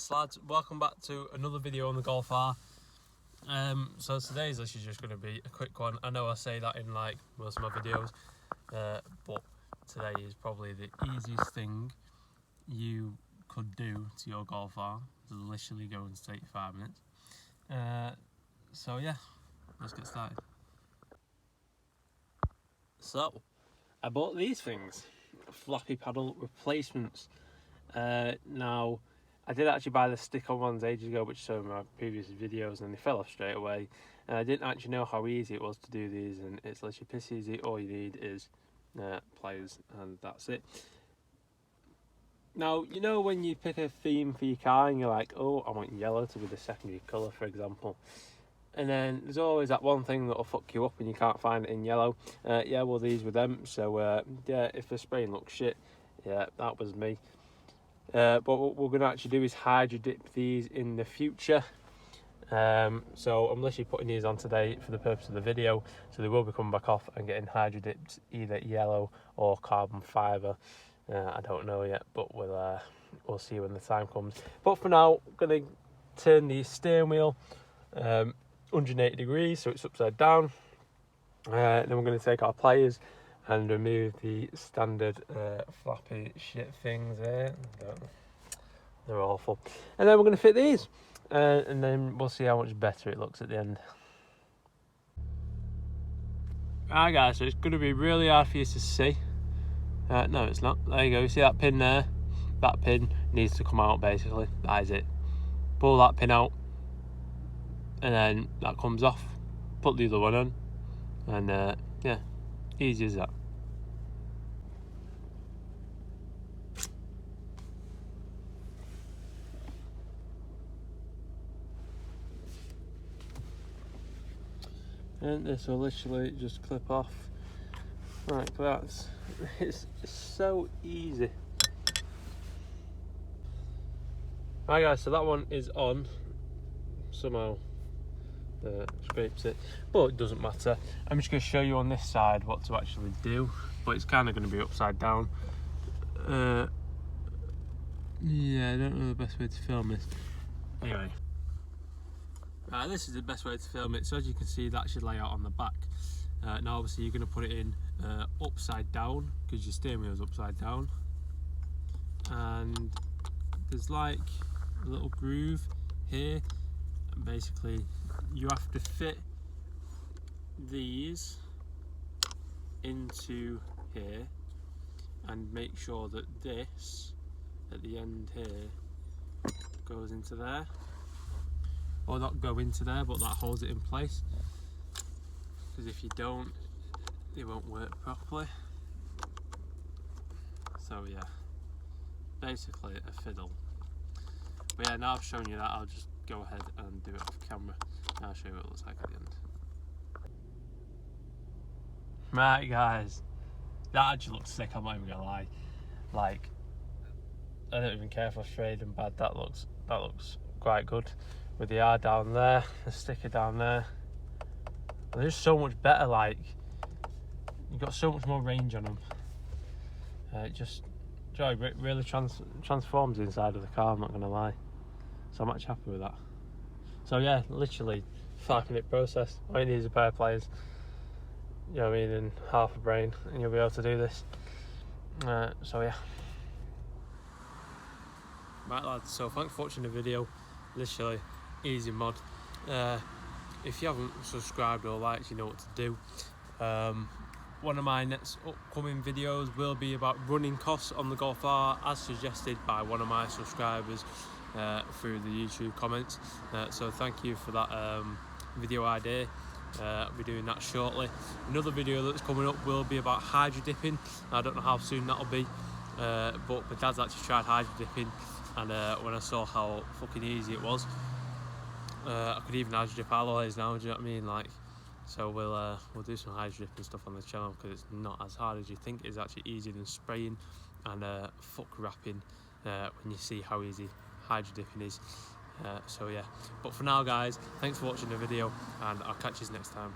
Yes lads, welcome back to another video on the Golf R. So today's actually just going to be a quick one. I know I say that in like most of my videos, but today is probably the easiest thing you could do to your Golf R. It's literally going to take you 5 minutes. So yeah, let's get started. So, I bought these things, Flappy paddle replacements. Now, I did actually buy the stick-on ones ages ago, which showed my previous videos, and they fell off straight away. And I didn't actually know how easy it was to do these, and it's literally piss easy. All you need is pliers, and that's it. Now, you know when you pick a theme for your car, and you're like, oh, I want yellow to be the secondary colour, for example. And then there's always that one thing that'll fuck you up and you can't find it in yellow. Yeah, well, these were them. So, yeah, if the spraying looks shit, yeah, that was me. But what we're going to actually do is hydro dip these in the future. So I'm literally putting these on today for the purpose of the video. So they will be coming back off and getting hydro dipped either yellow or carbon fibre. I don't know yet, but we'll see when the time comes. But for now, I'm going to turn the steering wheel 180 degrees, so it's upside down. Then we're going to take our pliers and remove the standard flappy shit things there. They're awful. And then we're going to fit these, and then we'll see how much better it looks at the end. Alright guys, so it's going to be really hard for you to see. No, it's not. There you go. You see that pin there? That pin needs to come out basically. That is it. Pull that pin out, and then that comes off. Put the other one on, and yeah, easy as that. And this will literally just clip off like that. It's so easy. Right guys, so that one is on. Somehow scrapes it, but it doesn't matter. I'm just going to show you on this side what to actually do, but it's kind of going to be upside down. Yeah, I don't know the best way to film this. Anyway, this is the best way to film it. So as you can see, that should lay out on the back. Now obviously you're going to put it in upside down because your steering wheel is upside down, and there's like a little groove here. And basically you have to fit these into here and make sure that this at the end here goes into there, or not go into there, but that holds it in place, because if you don't, it won't work properly. So yeah, basically a fiddle. But yeah, now I've shown you that, I'll just go ahead and do it off camera, and I'll show you what it looks like at the end. Right guys, that actually looks sick, I'm not even gonna lie. Like, I don't even care if I sprayed them bad, that looks quite good. With the R down there, the sticker down there. And they're just so much better, like, you've got so much more range on them. It just really transforms the inside of the car, I'm not gonna lie. So I'm actually happy with that. So yeah, literally 5 minute process. All you need is a pair of pliers, you know what I mean, and half a brain, and you'll be able to do this. So yeah. Right lads, so thanks for watching the video. Literally easy mod. If you haven't subscribed or liked, you know what to do. One of my next upcoming videos will be about running costs on the Golf R, as suggested by one of my subscribers through the YouTube comments. So thank you for that video idea. I'll be doing that shortly. Another video that's coming up will be about hydro dipping. I don't know how soon that'll be, but my dad's actually tried hydro dipping, and when I saw how fucking easy it was, I could even hydro dip alloys now, do you know what I mean? Like, so we'll do some hydro dipping stuff on the channel, because it's not as hard as you think. It's actually easier than spraying and fuck wrapping when you see how easy hydro dipping is. So yeah, but for now guys, thanks for watching the video, and I'll catch you next time.